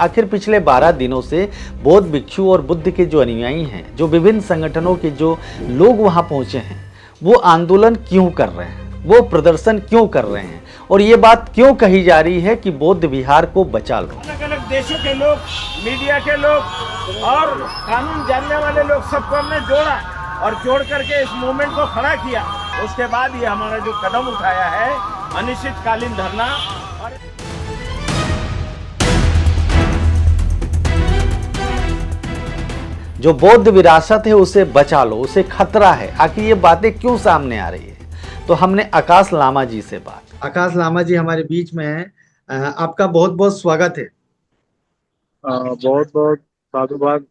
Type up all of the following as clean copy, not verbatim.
आखिर पिछले 12 दिनों से बौद्ध भिक्षु और बुद्ध के जो अनुयायी हैं, जो विभिन्न संगठनों के जो लोग वहां पहुंचे हैं, वो आंदोलन क्यों कर रहे हैं, वो प्रदर्शन क्यों कर रहे हैं और ये बात क्यों कही जा रही है कि बौद्ध विहार को बचा लो। अलग अलग देशों के लोग, मीडिया के लोग और कानून जानने वाले लोग सबको हमने जोड़ा और जोड़ करके इस मूवमेंट को खड़ा किया। उसके बाद ये हमारा जो कदम उठाया है अनिश्चितकालीन धरना। और जो बौद्ध विरासत है उसे बचा लो, उसे खतरा है। आखिर ये बातें क्यों सामने आ रही है? तो हमने आकाश लामा जी से बात। आकाश लामा जी हमारे बीच में हैं। आपका बहुत बहुत स्वागत है। बहुत बहुत साधुवाद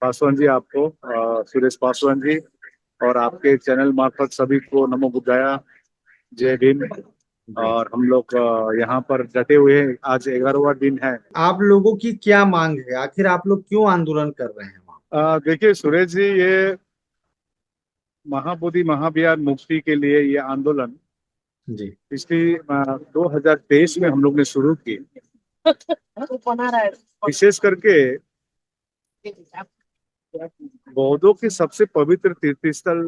पासवान जी आपको, सुरेश पासवान जी, और आपके चैनल मार्फत सभी को नमो बुद्धाया, जय भीम। और हम लोग यहाँ पर डटे हुए हैं, आज 11वां दिन है। आप लोगों की क्या मांग है? आखिर आप लोग क्यों आंदोलन कर रहे हैं वहाँ? देखिए सुरेश जी, ये महाबोधि महाविहार मुक्ति के लिए ये आंदोलन जी पिछली 2023 में हम लोग ने शुरू की। विशेष करके बौद्धों के सबसे पवित्र तीर्थ स्थल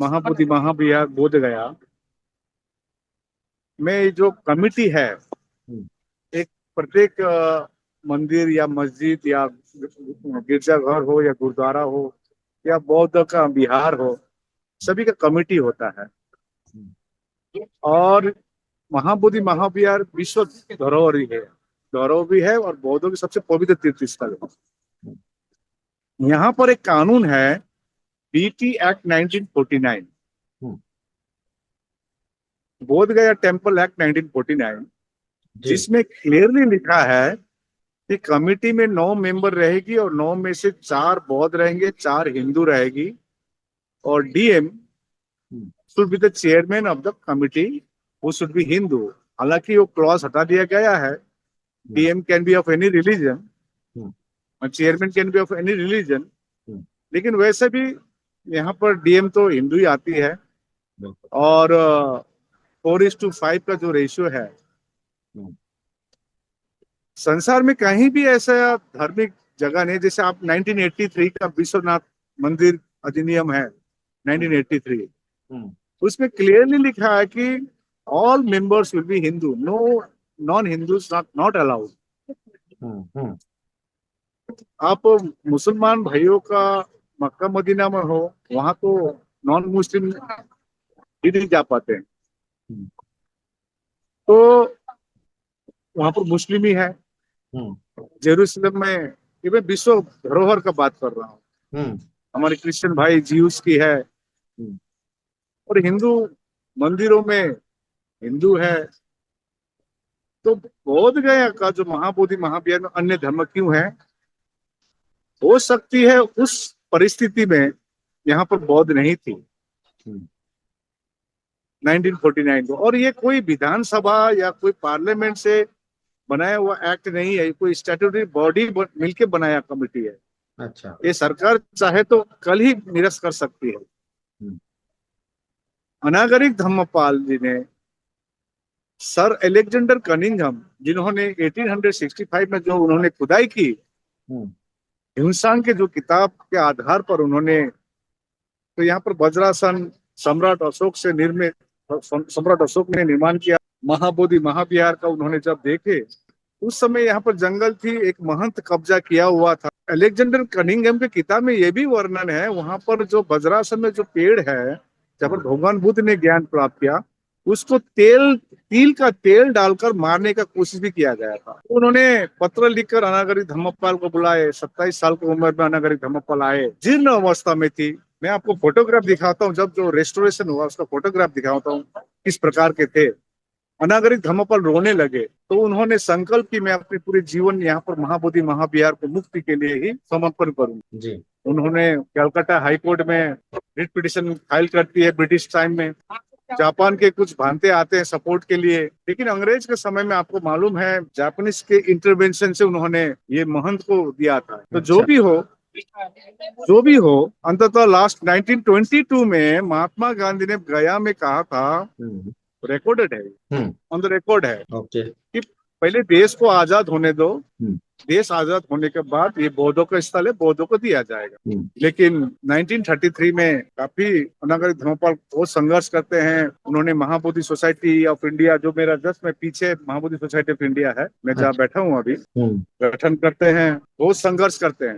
महाबोधि महाविहार बोध गया में जो कमिटी है, एक प्रत्येक मंदिर या मस्जिद या गिरजाघर हो या गुरुद्वारा हो या बौद्ध का विहार हो, सभी का कमिटी होता है। और महाबोधि महाविहार विश्व धरोहर है, धरोहर भी है और बौद्धों की सबसे पवित्र तीर्थ स्थल है। यहाँ पर एक कानून है, बीटी एक्ट 1949, बोध गया टेम्पल एक्ट 1949, जिसमें क्लियरली लिखा है कि कमिटी में 9 मेंबर रहेगी और 9 में से 4 बौद्ध रहेंगे, 4 हिंदू रहेगी, और DM should be the chairman of the committee, वो शुड बी हिंदू। हालांकि वो क्लॉज हटा दिया गया है, DM can be of any religion, chairman can be of any religion, लेकिन वैसे भी यहाँ पर डीएम तो हिंदू ही आती है। और 4:5 का जो रेशियो है, संसार में कहीं भी ऐसा धार्मिक जगह नहीं। जैसे आप 1983 का विश्वनाथ मंदिर अधिनियम है 1983, उसमें क्लियरली लिखा है कि all members will be Hindu, no non Hindus not allowed. आप मुसलमान भाइयों का मक्का मदीना में हो, वहां तो नॉन मुस्लिम ही नहीं जा पाते हैं, तो वहां पर मुस्लिम ही है। जेरूसलम में, ये मैं विश्व धरोहर का बात कर रहा हूँ, हमारे क्रिश्चियन भाई जीउस की है, और हिंदू मंदिरों में हिंदू है। तो बोध गया का जो महाबोधि महाविहार में अन्य धर्म क्यों है? हो सकती है उस परिस्थिति में यहाँ पर बौद्ध नहीं थी 1949 को, और ये कोई विधानसभा या कोई पार्लियामेंट से बनाया हुआ एक्ट नहीं है, कोई स्टैट्यूटरी बॉडी मिलके बनाया कमिटी है। अच्छा, ये सरकार चाहे तो कल ही निरस्त कर सकती है। अनागरिक धम्मपाल जी ने, सर अलेक्जेंडर कनिंघम, जिन्होंने 1865 में जो उन्होंने खुदाई की, हिमसांग के जो किताब के आधार पर उन्होंने, तो यहाँ पर वज्रासन सम्राट अशोक से निर्मित, सम्राट अशोक ने निर्माण किया महाबोधि महाविहार का। उन्होंने जब देखे, उस समय यहाँ पर जंगल थी, एक महंत कब्जा किया हुआ था। अलेक्जेंडर कनिंघम के किताब में यह भी वर्णन है, वहां पर जो वज्रासन में जो पेड़ है, जब पर भगवान बुद्ध ने ज्ञान प्राप्त किया, उसको तिल का तेल डालकर मारने का कोशिश भी किया गया था। उन्होंने पत्र लिखकर अनागरिक धम्मपाल को बुलाए। 27 साल की उम्र में अनागरिक धम्मपाल आए, जीर्ण अवस्था में थी। मैं आपको फोटोग्राफ दिखाता हूँ, जब जो रेस्टोरेशन हुआ उसका फोटोग्राफ दिखाता हूँ किस प्रकार के थे। अनागरिक धम्मपाल रोने लगे, तो उन्होंने संकल्प की मैं अपने पूरे जीवन यहाँ पर महाबोधि महाविहार को मुक्ति के लिए ही समर्पण करूंगा जी। उन्होंने कलकत्ता हाई कोर्ट में रिट पिटिशन फाइल करती है ब्रिटिश टाइम में। जापान के कुछ भांते आते हैं सपोर्ट के लिए, लेकिन अंग्रेज के समय में आपको मालूम है जापानीज के इंटरवेंशन से उन्होंने ये महंत को दिया था। तो जो भी हो अंततः लास्ट 1922 में महात्मा गांधी ने गया में कहा था, रिकॉर्डेड है, ऑन द रिकॉर्ड है, कि पहले देश को आजाद होने दो, देश आजाद होने के बाद ये बौद्धों का स्थल है, बौद्धों को दिया जाएगा। लेकिन 1933 में काफी अनागरिक धर्मपाल बहुत संघर्ष करते हैं। उन्होंने महाबोधि सोसाइटी ऑफ इंडिया, जो मेरा जस्ट में पीछे महाबोधि सोसाइटी ऑफ इंडिया है, मैं जहाँ बैठा हूँ अभी, गठन करते हैं, बहुत संघर्ष करते हैं।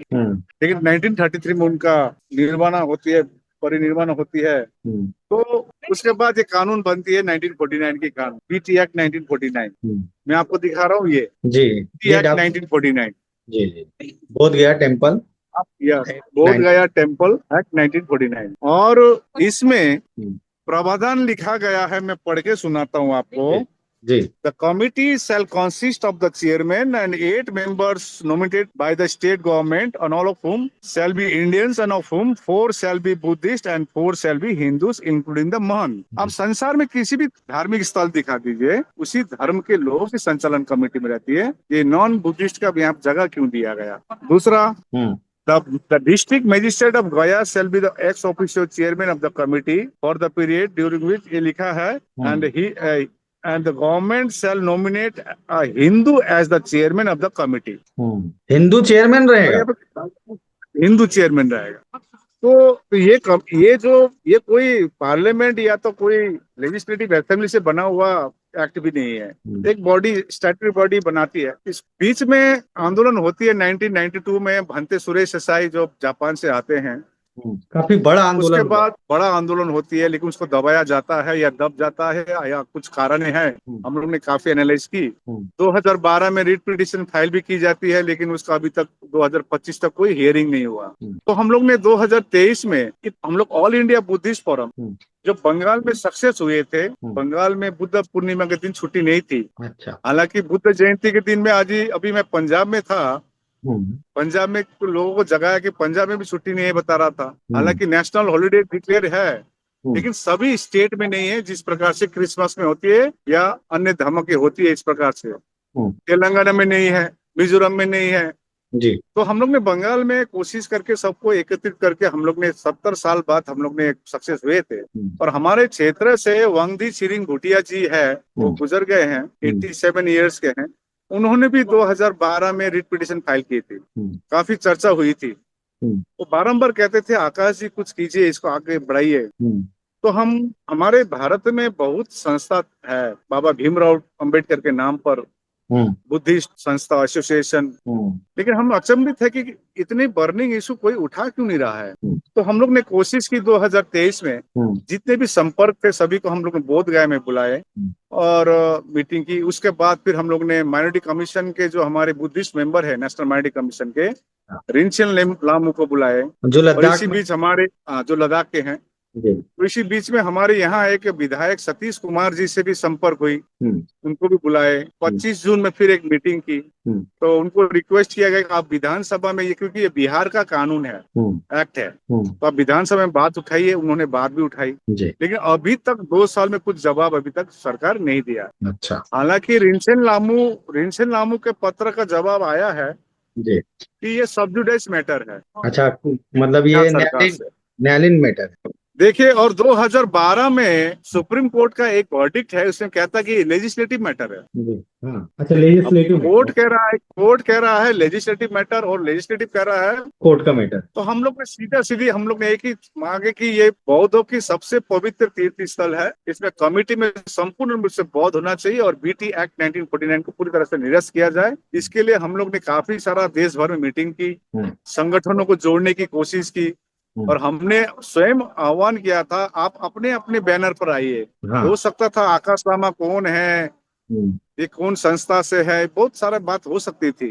लेकिन 1933 में उनका निर्वाणा होती है, परिनिर्वाण होती है। तो उसके बाद ये कानून बनती है 1949 की कानून, बीटी एक्ट 1949। मैं आपको दिखा रहा हूँ ये जी, एक्ट 1949। जी जी, बोध गया टेम्पल, बोध गया टेम्पल एक्ट 1949। और इसमें प्रावधान लिखा गया है, मैं पढ़ के सुनाता हूँ आपको। जी। The committee shall consist of the chairman and 8 members nominated by the state government, and all of whom shall be Indians, and of whom 4 shall be Buddhist and 4 shall be Hindus, including the Mahan। आप संसार में किसी भी धार्मिक स्थल दिखा दीजिए, उसी धर्म के लोगों की संचालन कमेटी में रहती है। ये नॉन बुद्धिस्ट का भी यहाँ जगह क्यों दिया गया? दूसरा, The district magistrate of Gaya shall be the ex officio chairman of the committee for the period during which ये लिखा है, and the government shall nominate a Hindu as the chairman of the committee। Hindu chairman रहेगा, Hindu chairman रहेगा। तो ये कोई parliament या तो कोई लेजिस्लेटिव असेंबली से बना हुआ एक्ट भी नहीं है, एक बॉडी, स्टैट्यूटरी बॉडी बनाती है। इस बीच में आंदोलन होती है 1992 में, भंते सुरेश देसाई जो जापान से आते हैं, काफी बड़ा आंदोलन। उसके बाद बड़ा आंदोलन होती है, लेकिन उसको दबाया जाता है या दब जाता है, या कुछ कारण है, हम लोग ने काफी एनालाइज की। 2012 में रिट पिटीशन फाइल भी की जाती है, लेकिन उसका अभी तक 2025 तक कोई हियरिंग नहीं हुआ। तो हम लोग ने 2023 में हम लोग ऑल इंडिया बुद्धिस्ट फोरम जो बंगाल में सक्सेस हुए थे, बंगाल में बुद्ध पूर्णिमा के दिन छुट्टी नहीं थी। अच्छा। हालांकि बुद्ध जयंती के दिन में अभी मैं पंजाब में था, पंजाब में लोगों को जगाया कि पंजाब में भी छुट्टी नहीं है बता रहा था। हालांकि नेशनल हॉलिडे डिक्लेयर है, लेकिन सभी स्टेट में नहीं है, जिस प्रकार से क्रिसमस में होती है या अन्य धर्मों की होती है, इस प्रकार से तेलंगाना में नहीं है, मिजोरम में नहीं है जी। तो हम लोग ने बंगाल में कोशिश करके सबको एकत्रित करके हम लोग ने 70 साल बाद हम लोग ने सक्सेस हुए थे। और हमारे क्षेत्र से वांगदी चिरिंग भूटिया जी है, वो गुजर गए हैं, 87 ईयर्स के हैं। उन्होंने भी 2012 में रिट पिटीशन फाइल की थी, काफी चर्चा हुई थी। वो बारंबार कहते थे आकाश जी कुछ कीजिए, इसको आगे बढ़ाइए। तो हमारे भारत में बहुत संस्था है, बाबा भीमराव अंबेडकर के नाम पर बुद्धिस्ट संस्था एसोसिएशन, लेकिन हम अचंभित है कि इतने बर्निंग इशू कोई उठा क्यों नहीं रहा है। तो हम लोग ने कोशिश की 2023 में, जितने भी संपर्क थे सभी को हम लोग ने बोध गया में बुलाए और मीटिंग की। उसके बाद फिर हम लोग ने माइनॉरिटी कमीशन के जो हमारे बुद्धिस्ट मेंबर है नेशनल माइनॉरिटी कमीशन के, रिंचन लामू को बुलाए, जो लद्दाख, इसी बीच हमारे जो लद्दाख के हैं, तो इसी बीच में हमारे यहाँ एक विधायक सतीश कुमार जी से भी संपर्क हुई, उनको भी बुलाए। 25 जून में फिर एक मीटिंग की, तो उनको रिक्वेस्ट किया गया कि आप विधानसभा में, ये क्योंकि ये बिहार का कानून है, एक्ट है, तो आप विधानसभा में बात उठाइए। उन्होंने बात भी उठाई, लेकिन अभी तक 2 साल में कुछ जवाब अभी तक सरकार नहीं दिया। अच्छा। हालांकि रिंचन लामू के पत्र का जवाब आया है कि ये सब जुडिस मैटर है। अच्छा, मतलब ये न्यायालयीन मैटर है। देखिए, और 2012 में सुप्रीम कोर्ट का एक वर्डिक्ट है, उसमें कहता कि लेजिस्लेटिव मैटर है। अच्छा, लेजिस्लेटिव, कोर्ट कह रहा है लेजिस्लेटिव मैटर, और लेजिस्लेटिव कह रहा है कोर्ट का मैटर। तो हम लोग ने सीधी हम लोग ने एक ही मांगे कि ये बौद्धों की सबसे पवित्र तीर्थ स्थल है, इसमें कमेटी में संपूर्ण रूप से बौद्ध होना चाहिए और बीटी एक्ट 1949 को पूरी तरह से निरस्त किया जाए। इसके लिए हम लोग ने काफी सारा देश भर में मीटिंग की, संगठनों को जोड़ने की कोशिश की, और हमने स्वयं आह्वान किया था आप अपने अपने बैनर पर आइए। हो सकता था आकाश लामा कौन है, ये कौन संस्था से है, बहुत सारा बात हो सकती थी।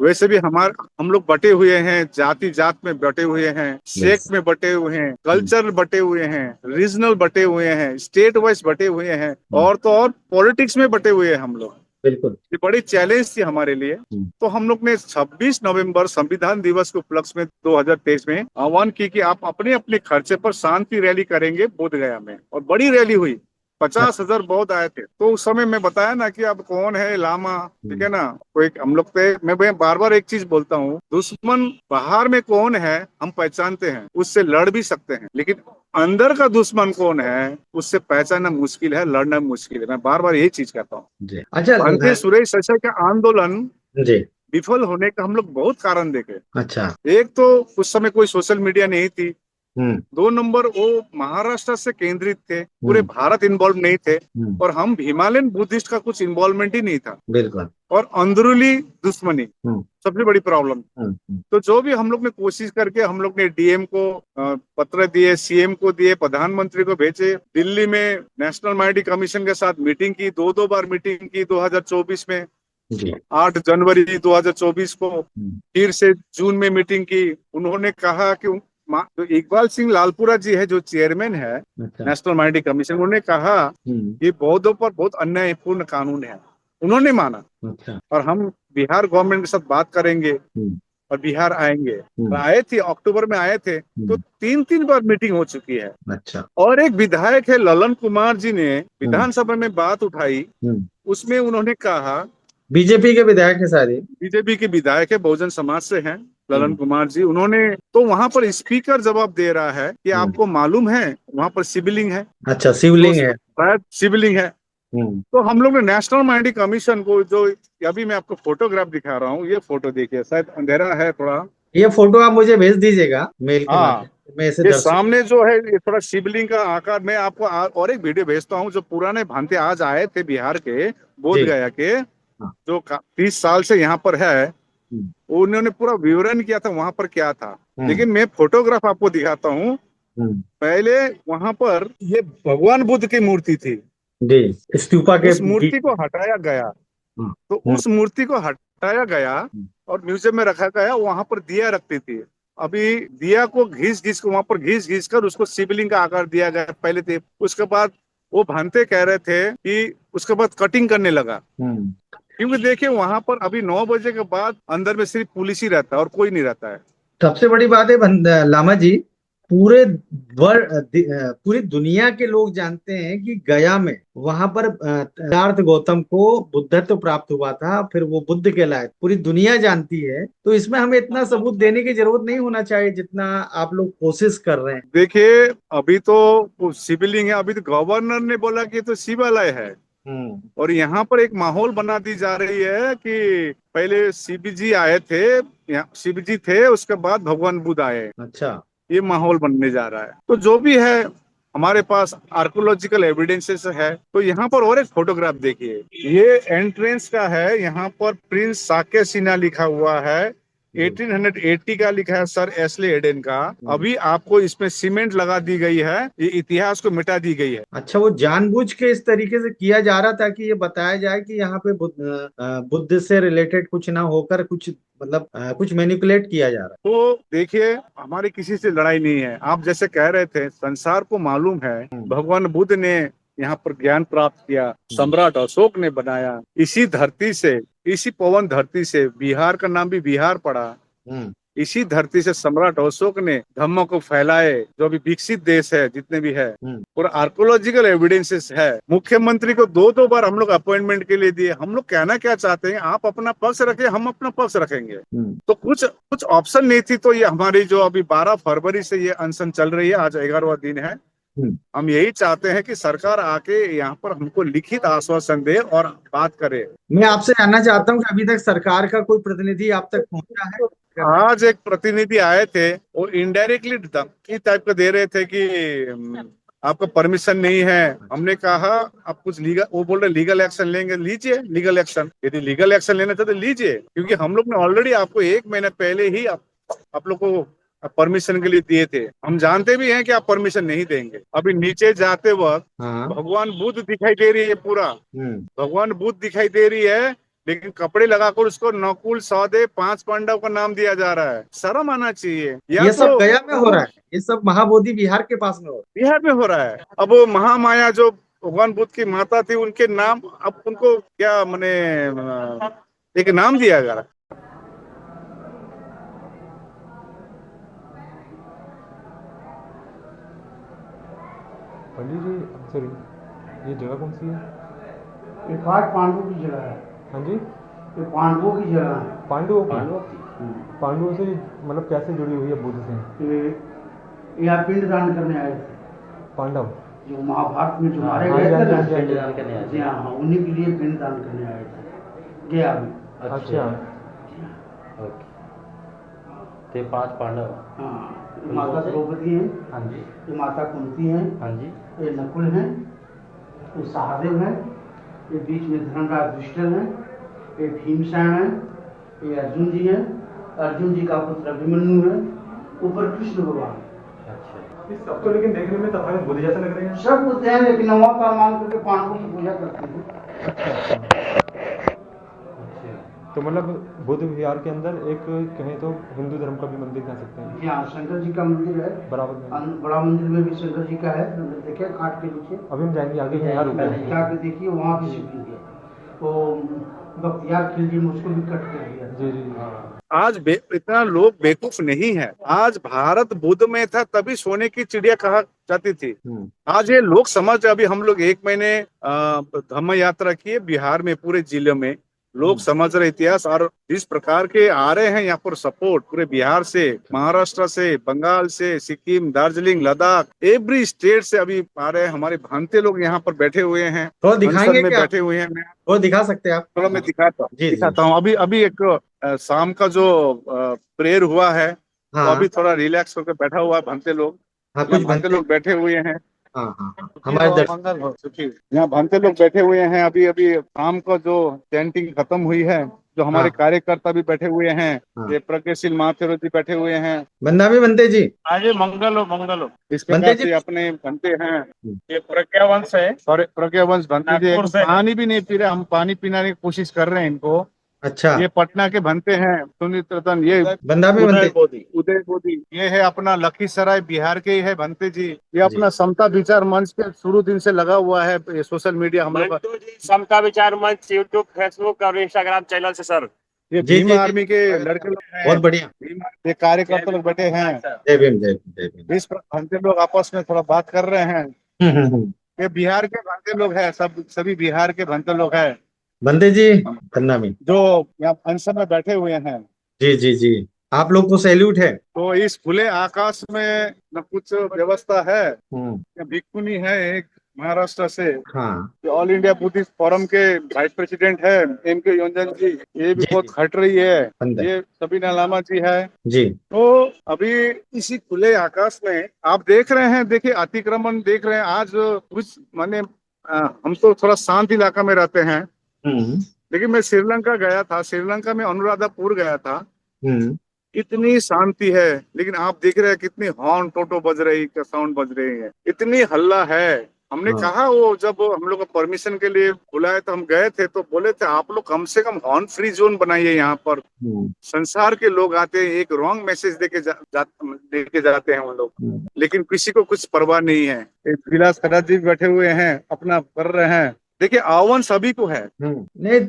वैसे भी हम लोग बटे हुए हैं, जाति जात में बटे हुए हैं, सेक्ट में बटे हुए हैं, कल्चर बटे हुए हैं, रीजनल बटे हुए हैं, स्टेट वाइज बटे हुए हैं, और तो और पॉलिटिक्स में बटे हुए हैं हम लोग। बिल्कुल, ये बड़ी चैलेंज थी हमारे लिए। तो हम लोग ने 26 नवंबर संविधान दिवस के उपलक्ष्य में 2023 में आह्वान की कि आप अपने अपने खर्चे पर शांति रैली करेंगे बोध गया में, और बड़ी रैली हुई। 50,000 बौद्ध आए थे। तो उस समय मैं बताया ना कि अब कौन है लामा, ठीक है ना, कोई हम लोग थे। मैं बार बार एक चीज बोलता हूँ, दुश्मन बाहर में कौन है हम पहचानते हैं, उससे लड़ भी सकते हैं, लेकिन अंदर का दुश्मन कौन है उससे पहचानना मुश्किल है, लड़ना मुश्किल है। मैं बार बार यही चीज कहता हूँ। जी। अच्छा भंते सुरेश शशा का आंदोलन जी। विफल होने का हम लोग बहुत कारण देखे। अच्छा। एक तो उस समय कोई सोशल मीडिया नहीं थी। हम्म। 2 नंबर, वो महाराष्ट्र से केंद्रित थे, पूरे हम्म। भारत इन्वॉल्व नहीं थे। हम्म। और हम हिमालयन बुद्धिस्ट का कुछ इन्वॉल्वमेंट ही नहीं था। बिल्कुल। और अंदरूनी दुश्मनी हम्म। सबसे बड़ी प्रॉब्लम। हम्म। तो जो भी हम लोग ने कोशिश करके, हम लोग ने डीएम को पत्र दिए, सीएम को दिए, प्रधानमंत्री को भेजे, दिल्ली में नेशनल माइनॉरिटी कमीशन के साथ मीटिंग की, 2 2 बार मीटिंग की 2024 में, जी। 8 जनवरी 2024 को, हम्म। फिर से जून में मीटिंग की। उन्होंने कहा कि तो इकबाल सिंह लालपुरा जी है जो चेयरमैन है अच्छा। नेशनल माइनॉरिटी कमीशन, उन्होंने कहा हम्म। कि बौद्धों पर बहुत अन्यायपूर्ण कानून है। उन्होंने माना। अच्छा। और हम बिहार गवर्नमेंट के साथ बात करेंगे हम्म। और बिहार आएंगे। और हम्म। आए थे, अक्टूबर में आए थे, तो हम्म। 3 3 बार मीटिंग हो चुकी है। अच्छा। और एक विधायक है ललन कुमार जी ने हम्म। विधानसभा में बात उठाई। हम्म। उसमें उन्होंने कहा, बीजेपी के विधायक है सारे। बीजेपी के विधायक है, बहुजन समाज से हैं ललन हम्म। कुमार जी, उन्होंने तो वहां पर स्पीकर जवाब दे रहा है कि हम्म। आपको मालूम है वहां पर सिबलिंग है। अच्छा, तो शिवलिंग है। शायद सिबलिंग है। हम्म। तो हम लोग ने नेशनल माइनॉरिटी कमीशन को, जो अभी मैं आपको फोटोग्राफ दिखा रहा हूँ, ये फोटो देखिए, शायद अंधेरा है थोड़ा। ये फोटो आप मुझे भेज दीजिएगा मेल के हाँ, माध्यम से, मैं इसे ये दर्शक। सामने जो है ये थोड़ा शिवलिंग का आकार। मैं आपको और एक वीडियो भेजता हूँ, जो पुराने भांते आज आए थे बिहार के, बोध जी। गया के, हाँ। जो 30 साल से यहाँ पर है, हम्म। उन्होंने पूरा विवरण किया था वहां पर क्या था। हम्म। लेकिन मैं फोटोग्राफ आपको दिखाता हूँ। हम्म। पहले वहां पर ये भगवान बुद्ध की मूर्ति थी। जी, स्तूपा के उस बीच मूर्ति को में। हटाया गया। हम्म। तो हम्म। उस मूर्ति को हटाया गया हम्म। और म्यूजियम में रखा गया। वहां पर दिया रखती थी। अभी दिया को घिस घिस को वहां पर घिस घिस कर उसको शिवलिंग का आकार दिया गया पहले थे। उसके बाद वो भांते कह रहे थे कि उसके बाद कटिंग करने लगा। हम्म। क्योंकि देखिए वहां पर अभी 9 बजे के बाद अंदर में सिर्फ पुलिस ही रहता है और कोई नहीं रहता है। सबसे बड़ी बात है लामा जी, पूरे पूरी दुनिया के लोग जानते हैं कि गया में वहां पर सिद्धार्थ गौतम को बुद्धत्व प्राप्त हुआ था, फिर वो बुद्ध कहलाए, पूरी दुनिया जानती है। तो इसमें हमें इतना सबूत देने की जरूरत नहीं होना चाहिए जितना आप लोग कोशिश कर रहे हैं। देखिए अभी तो वो शिवलिंग है। अभी तो गवर्नर ने बोला कि तो शिवालय है। हम्म। और यहाँ पर एक माहौल बना दी जा रही है कि पहले शिव जी आए थे, यहाँ शिव जी थे, उसके बाद भगवान बुद्ध आए। अच्छा। ये माहौल बनने जा रहा है। तो जो भी है, हमारे पास आर्कोलॉजिकल एविडेंसेस है। तो यहाँ पर और एक फोटोग्राफ देखिए, ये एंट्रेंस का है। यहाँ पर प्रिंस साके सिन्हा लिखा हुआ है। जी। 1880 का लिखा है, सर एस्ले एडेन का। अभी आपको इसमें सीमेंट लगा दी गई है, ये इतिहास को मिटा दी गई है। अच्छा, वो जानबूझ के इस तरीके से किया जा रहा था कि ये बताया जाए कि यहाँ पे बुद्ध से रिलेटेड कुछ ना होकर कुछ, मतलब कुछ मैनिपुलेट किया जा रहा तो देखिए, हमारी किसी से लड़ाई नहीं है। आप जैसे कह रहे थे, संसार को मालूम है है। भगवान बुद्ध ने यहाँ पर ज्ञान प्राप्त किया, सम्राट अशोक ने बनाया। इसी धरती से, इसी पवन धरती से, बिहार का नाम भी बिहार पड़ा। हम्म। इसी धरती से सम्राट अशोक ने धम्म को फैलाए, जो अभी विकसित देश है जितने भी है। हम्म। और आर्कोलॉजिकल एविडेंसेस है। मुख्यमंत्री को 2 2 बार हम लोग अपॉइंटमेंट के लिए दिए। हम लोग कहना क्या चाहते हैं, आप अपना पक्ष रखें, हम अपना पक्ष रखेंगे। हम्म। तो कुछ कुछ ऑप्शन नहीं थी। तो ये हमारी जो अभी 12 फरवरी से ये अनशन चल रही है, आज 11वां दिन है। हम्म। हम यही चाहते हैं कि सरकार आके यहाँ पर हमको लिखित आश्वासन दे और बात करे। मैं आपसे जानना चाहता हूँ कि अभी तक सरकार का कोई प्रतिनिधि आप तक पहुंचा है? आज एक प्रतिनिधि आए थे, वो इनडायरेक्टली धमकी टाइप का दे रहे थे कि आपका परमिशन नहीं है। हमने कहा आप कुछ लीगल, वो बोल रहे लीगल एक्शन लेंगे। लीजिए लीगल एक्शन, यदि लीगल एक्शन लेना था तो लीजिए। क्योंकि हम लोग ने ऑलरेडी आपको 1 महीना पहले ही आप लोग को परमिशन के लिए दिए थे। हम जानते भी हैं कि आप परमिशन नहीं देंगे। अभी नीचे जाते वक्त हाँ। भगवान बुद्ध दिखाई दे रही है पूरा। हम्म। भगवान बुद्ध दिखाई दे रही है, लेकिन कपड़े लगाकर उसको नकुल, सहदेव, 5 पांडव का नाम दिया जा रहा है। शर्म आना चाहिए। या ये सब तो गया में हो रहा है, ये सब महाबोधि बिहार के पास में हो रहा बिहार में हो रहा है। अब वो महामाया जो भगवान बुद्ध की माता थी, उनके नाम अब उनको क्या माने एक नाम दिया जा रहा है। पंडित जी, सॉरी, ये जगह कौन सी है? ये खाट पांडवों की जगह है। हाँ जी, ये पांडवों की जगह है। पांडवों की? पांडवों से मतलब कैसे जुड़ी हुई है बुद्ध से? ये यहाँ पिंड दान करने आए थे, पांडव जो महाभारत में जो मारे हाँ, गए हाँ, थे ना, हाँ, हाँ, पिंड दान करने आए थे। हाँ, उन्हीं के लिए पिंड दान करने आए थे गया में। अच्छा। ओके। ते 5 पांडव। हाँ, ये माता द्रौपदी हैं। हाँ जी। ये माता कुंती हैं। हाँ जी। ये नकुल हैं। ये सहदेव हैं। ये बीच में धर्मराज युधिष्ठिर हैं। ये भीमसेन हैं। ये अर्जुन जी हैं। अर्जुन जी का पुत्र अभिमन्यु है। ऊपर कृष्ण भगवान। अच्छा। इस सबको लेकिन देखने में तथागत बुद्ध जैसे लग रहे हैं। सब होते हैं, लेकिन नौवां का मान करके पांडवों की पूजा करते हैं। तो मतलब बुद्ध विहार के अंदर एक कहें तो हिंदू धर्म का भी मंदिर कह सकते हैं। यहाँ शंकर जी का मंदिर है, बराबर में। बड़ा मंदिर में भी शंकर जी का है। देखिए खाट के नीचे अभी हम जाएंगे आगे, यहाँ रुकते हैं। जाके देखिए, वहाँ भी शिवलिंग है। तो बख्तियार खिलजी ने उसको भी कट कर दिया। जी जी। आज इतना लोग बेवकूफ नहीं है। आज भारत बुद्ध में था तभी सोने की चिड़िया कहा जाती थी। आज ये लोग समझ, अभी हम लोग 1 महीने धम्म यात्रा किए बिहार में, पूरे जिले में लोग समझ रहे इतिहास, और जिस प्रकार के आ रहे हैं यहाँ पर सपोर्ट पूरे बिहार से, महाराष्ट्र से, बंगाल से, सिक्किम, दार्जिलिंग, लद्दाख, एवरी स्टेट से अभी आ रहे हैं। हमारे भांते लोग यहाँ पर बैठे हुए हैं, तो दिखाएंगे में क्या? बैठे हुए हैं। वो दिखा सकते हैं आप? थोड़ा मैं जी, दिखाता हूँ। अभी अभी एक शाम का जो प्रेयर हुआ है, तो हाँ अभी थोड़ा रिलैक्स होकर बैठा हुआ है भांते लोग। हाँ, यहाँ कुछ भांते लोग बैठे हुए हैं। हाँ हाँ हाँ, हमारे दर्शक मंगल हो सुखी। यहाँ भांते लोग बैठे हुए हैं। अभी अभी शाम को जो चैंटिंग खत्म हुई है, जो हमारे हाँ। कार्यकर्ता भी बैठे हुए हैं, हाँ। ये प्रज्ञाशील महाथेरो जी बैठे हुए हैं। बंदा भी बनते जी। आज मंगल हो। इस बनते प्रकार जी। से अपने बनते हैं। ये प्रज्ञावंश है। प्रज्ञावंश बनते जी नागपुर से। पानी भी नहीं पी रहे, हम पानी पीने की कोशिश कर रहे हैं इनको। अच्छा, ये पटना के बनते हैं, सुनीत रतन। ये बंदा भी बनते। उदय बोधी, ये है अपना लखीसराय बिहार के ही है भंते जी। ये अपना समता विचार मंच के शुरू दिन से लगा हुआ है, ये सोशल मीडिया हम लोग का। समता विचार मंच यूट्यूब, फेसबुक और इंस्टाग्राम चैनल से सर। ये जी, भीम जी, जी। आर्मी के लड़के लोग हैं। बहुत बढ़िया। ये कार्यकर्ता लोग बैठे हैं। जय भीम, जय भीम, जय भीम। इस भंते लोग आपस में थोड़ा बात कर रहे हैं। हम्म। ये बिहार के भंते लोग हैं, सभी बिहार के भंते लोग हैं बंदे जी, तन्नामी। जो यहाँ अनशन में बैठे हुए हैं। जी जी जी, आप लोग को सैल्यूट है। तो इस खुले आकाश में न कुछ व्यवस्था है। भिक्खुनी है एक महाराष्ट्र से, हाँ ऑल इंडिया बुद्धिस्ट फोरम के वाइस प्रेसिडेंट है, M.K. योंजन जी। ये भी जी, बहुत जी। हट रही है। बंदे। ये सबीना लामा जी है। जी। तो अभी इसी खुले आकाश में आप देख रहे हैं, देखिए अतिक्रमण देख रहे हैं। आज कुछ माने हम तो थोड़ा शांत इलाका में रहते हैं, लेकिन मैं श्रीलंका गया था। श्रीलंका में अनुराधापुर गया था। इतनी शांति है, लेकिन आप देख रहे हैं कितनी हॉर्न टोटो बज रही का साउंड बज रही है, इतनी हल्ला है। हमने हाँ। कहा, वो जब हम लोग परमिशन के लिए बुलाए तो हम गए थे, तो बोले थे आप लोग कम से कम हॉर्न फ्री जोन बनाइए। यहाँ पर संसार के लोग आते हैं, एक रॉन्ग मैसेज देके देके जाते हैं वो लोग, लेकिन किसी को कुछ परवाह नहीं है। विलास खराज जी बैठे हुए हैं, अपना कर रहे हैं। देखिए आह्वान सभी को है। नहीं,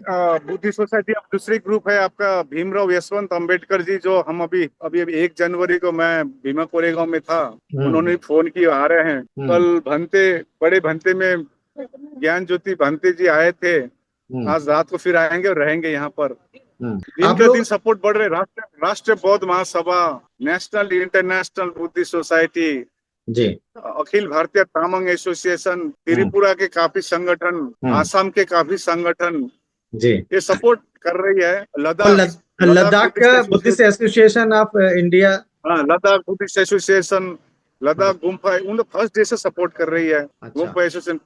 बुद्धि सोसाइटी अब दूसरी ग्रुप है आपका भीमराव यशवंत अंबेडकर जी, जो हम अभी 1 जनवरी को मैं भीमा कोरेगांव में था, उन्होंने फोन किया आ रहे हैं। कल भंते, बड़े भंते में ज्ञान ज्योति भंते जी आए थे। आज रात को फिर आएंगे और रहेंगे यहाँ पर। दिन के दिन सपोर्ट बढ़ रहे। राष्ट्रीय बौद्ध महासभा, नेशनल इंटरनेशनल बुद्धिस्ट सोसाइटी जी, अखिल भारतीय तामंग एसोसिएशन, त्रिपुरा के काफी संगठन, आसाम के काफी संगठन जी, ये सपोर्ट कर रही है। Ladakh Buddhist association of India, हाँ, लद्दाख बुद्धिस्ट एसोसिएशन, लद्दाख गुम्फा, उन फर्स्ट डे से सपोर्ट कर रही है। गुम्फा एसोसिएशन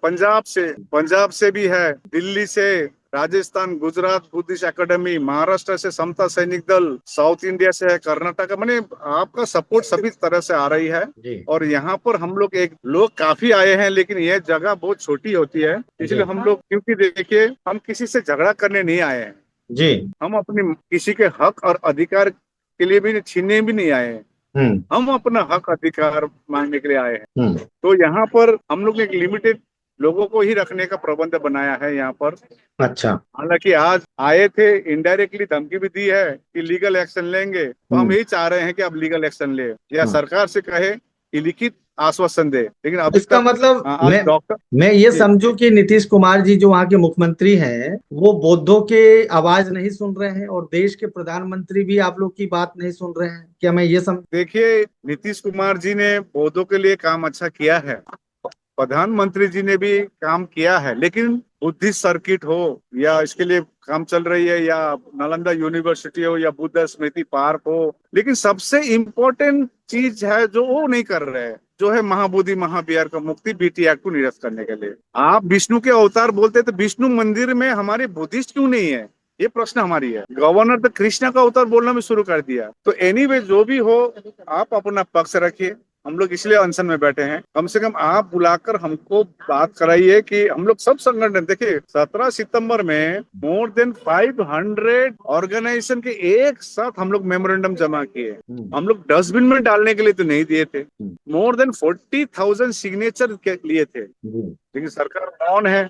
पंजाब से भी है, दिल्ली से, राजस्थान, गुजरात बुद्धिस्ट एकेडमी, महाराष्ट्र से समता सैनिक दल, साउथ इंडिया से है, कर्नाटक, माने आपका सपोर्ट सभी तरह से आ रही है। और यहाँ पर हम लोग काफी आए हैं, लेकिन यह जगह बहुत छोटी होती है, इसलिए हम लोग, क्योंकि देखिए हम किसी से झगड़ा करने नहीं आए हैं जी, हम अपने किसी के हक और अधिकार के लिए भी छीनने भी नहीं आए हैं। हम अपना हक अधिकार मांगने के लिए आए हैं। तो यहाँ पर हम लोग एक लिमिटेड लोगों को ही रखने का प्रबंध बनाया है यहाँ पर। अच्छा, हालांकि आज आए थे, इनडायरेक्टली धमकी भी दी है कि लीगल एक्शन लेंगे, तो हम यही चाह रहे हैं कि आप लीगल एक्शन ले, या सरकार से कहे कि लिखित आश्वासन दे, लेकिन अभी इसका तक मतलब आज डॉक्टर मैं ये जी, समझूं कि नीतीश कुमार जी जो वहाँ के मुख्यमंत्री हैं वो बौद्धों के आवाज नहीं सुन रहे हैं और देश के प्रधानमंत्री भी आप लोग की बात नहीं सुन रहे हैं, क्या मैं ये समझ? देखिए नीतीश कुमार जी ने पौधों के लिए काम अच्छा किया है, प्रधानमंत्री जी ने भी काम किया है, लेकिन बुद्धिस्ट सर्किट हो या इसके लिए काम चल रही है, या नालंदा यूनिवर्सिटी हो या बुद्ध स्मृति पार्क हो, लेकिन सबसे इम्पोर्टेंट चीज है जो वो नहीं कर रहे हैं, जो है महाबोधि महाविहार का मुक्ति बीटी एक्ट को निरस्त करने के लिए। आप विष्णु के अवतार बोलते हैं, तो विष्णु मंदिर में हमारे बुद्धिस्ट क्यों नहीं है, ये प्रश्न हमारी है। गवर्नर तो कृष्णा का अवतार बोलना भी शुरू कर दिया। तो एनीवे जो भी हो, आप अपना पक्ष रखिए, हम लोग इसलिए अनशन में बैठे हैं। कम से कम आप बुलाकर हमको बात कराइए कि हम लोग सब संगठन, देखिए 17 सितंबर में मोर देन 500 ऑर्गेनाइजेशन के एक साथ हम लोग मेमोरेंडम जमा किए। हम लोग डस्टबिन में डालने के लिए तो नहीं दिए थे, मोर देन 40,000 सिग्नेचर के लिए थे, लेकिन सरकार मौन है।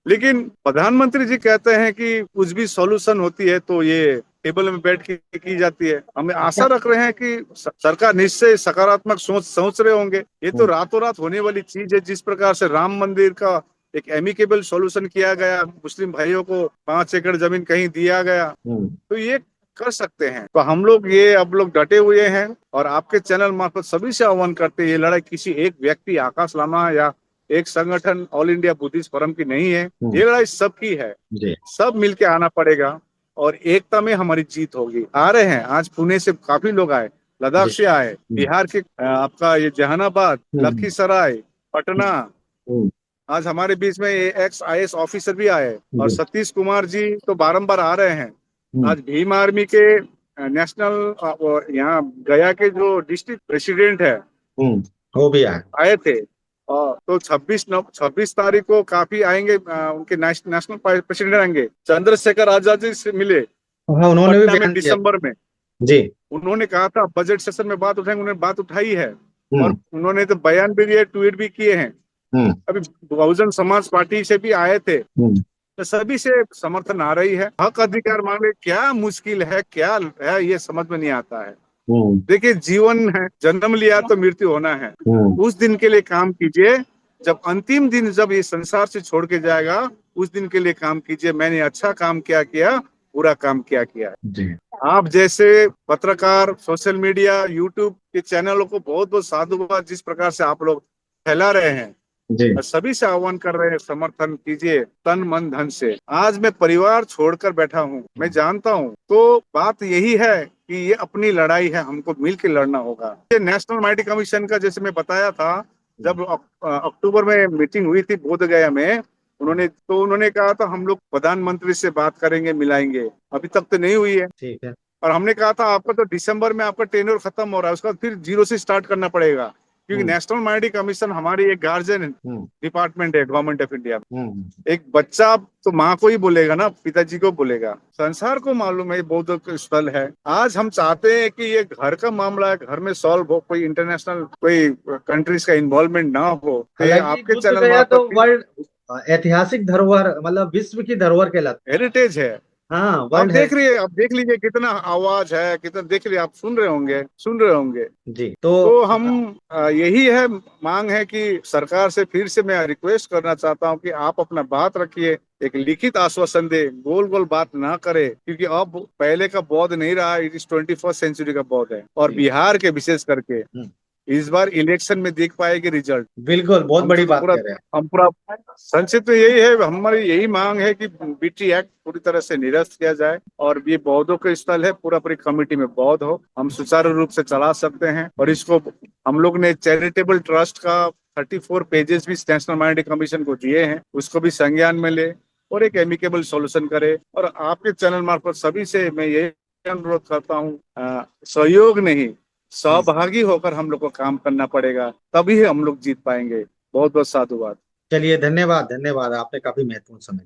लेकिन प्रधानमंत्री जी कहते हैं कि कुछ भी सॉल्यूशन होती है तो ये टेबल में बैठ के की जाती है। हमें आशा रख रहे हैं कि सरकार निश्चय सकारात्मक सोच रहे होंगे। ये तो रातों रात होने वाली चीज है। जिस प्रकार से राम मंदिर का एक एमिकेबल सॉल्यूशन किया गया, मुस्लिम भाइयों को 5 एकड़ जमीन कहीं दिया गया, तो ये कर सकते हैं। तो हम लोग ये अब लोग डटे हुए हैं और आपके चैनल मार्फत सभी से आह्वान करते हैं, ये लड़ाई किसी एक व्यक्ति आकाश लामा या एक संगठन ऑल इंडिया बुद्धिस्ट फोरम की नहीं है, ये लड़ाई सबकी है। सब मिलके आना पड़ेगा और एकता में हमारी जीत होगी। आ रहे हैं, आज पुणे से काफी लोग आए, लद्दाख से आए, बिहार के आपका ये जहानाबाद, लखीसराय, पटना, आज हमारे बीच में एक्स IAS ऑफिसर भी आए, और सतीश कुमार जी तो बारंबार आ रहे हैं। आज भीम आर्मी के नेशनल यहाँ गया के जो डिस्ट्रिक्ट प्रेसिडेंट है वो भी आए थे। तो 26 तारीख को काफी आएंगे, उनके नेशनल प्रेसिडेंट आएंगे, चंद्रशेखर आजाद जी से मिले। हाँ, उन्होंने भी पटना में बयान दिया दिसंबर में जी। उन्होंने कहा था बजट सेशन में बात उठाएंगे, उन्होंने बात उठाई है और उन्होंने तो बयान भी दिया, ट्वीट भी किए हैं। अभी बहुजन समाज पार्टी से भी आए थे, तो सभी से समर्थन आ रही है। हक अधिकार मांगे, क्या मुश्किल है, क्या है, ये समझ में नहीं आता है। देखिए जीवन है, जन्म लिया तो मृत्यु होना है, उस दिन के लिए काम कीजिए। जब अंतिम दिन जब ये संसार से छोड़ के जाएगा, उस दिन के लिए काम कीजिए, मैंने अच्छा काम क्या किया, बुरा काम क्या किया। आप जैसे पत्रकार, सोशल मीडिया, यूट्यूब के चैनलों को बहुत बहुत साधुवाद, जिस प्रकार से आप लोग फैला रहे हैं। सभी से आह्वान कर रहे हैं, समर्थन कीजिए तन मन धन से। आज मैं परिवार छोड़कर बैठा हूँ, मैं जानता हूँ, तो बात यही है कि ये अपनी लड़ाई है, हमको मिलकर लड़ना होगा। ये नेशनल माइटी कमीशन का, जैसे मैं बताया था, जब अक्टूबर में मीटिंग हुई थी बोध गया में, उन्होंने कहा था हम लोग प्रधानमंत्री से बात करेंगे, मिलाएंगे, अभी तक तो नहीं हुई है। ठीक है। और हमने कहा था आपका तो दिसंबर में आपका टेन्योर खत्म हो रहा है, उसके बाद फिर जीरो से स्टार्ट करना पड़ेगा, क्योंकि नेशनल माइटी कमीशन हमारी एक गार्जियन डिपार्टमेंट है गवर्नमेंट ऑफ इंडिया। एक बच्चा तो माँ को ही बोलेगा ना, पिताजी को बोलेगा। संसार को मालूम है बौद्ध स्थल है। आज हम चाहते हैं कि ये घर का मामला है, घर में सॉल्व हो, कोई इंटरनेशनल कोई कंट्रीज का इन्वॉल्वमेंट ना हो। आपके चैनल तो वर्ल्ड ऐतिहासिक धरोहर, मतलब विश्व की धरोहर कहलाती है, हेरिटेज है। हाँ, आप देख रही है, आप देख लीजिए कितना आवाज है, कितना देख लीजिए, आप सुन रहे होंगे जी। तो हम यही है, मांग है कि सरकार से फिर से मैं रिक्वेस्ट करना चाहता हूं कि आप अपना बात रखिए, एक लिखित आश्वासन दे, गोल गोल बात ना करे, क्योंकि अब पहले का बौद्ध नहीं रहा, इट इज 21st सेंचुरी का बौद्ध है। और बिहार के विशेष करके इस बार इलेक्शन में देख पाएगी रिजल्ट। बिल्कुल, बहुत बड़ी बात कह रहे हैं हम। पूरा संक्षिप्त में यही है, हमारी यही मांग है कि बीटी एक्ट पूरी तरह से निरस्त किया जाए और ये बौद्धों के स्थल है, पूरी कमेटी में बौद्ध हो, हम सुचारू रूप से चला सकते हैं। और इसको हम लोग ने चैरिटेबल ट्रस्ट का 34 पेजेस भी नेशनल माइनॉरिटी कमीशन को दिए हैं, उसको भी संज्ञान में ले और एक एमिकेबल सॉल्यूशन करे। और आपके चैनल मार्फत सभी से मैं यही अनुरोध करता हूँ, सहयोग नहीं, सहभागी होकर हम लोग को काम करना पड़ेगा, तभी हम लोग जीत पाएंगे। बहुत बहुत साधुवाद। चलिए, धन्यवाद, आपने काफी महत्वपूर्ण समय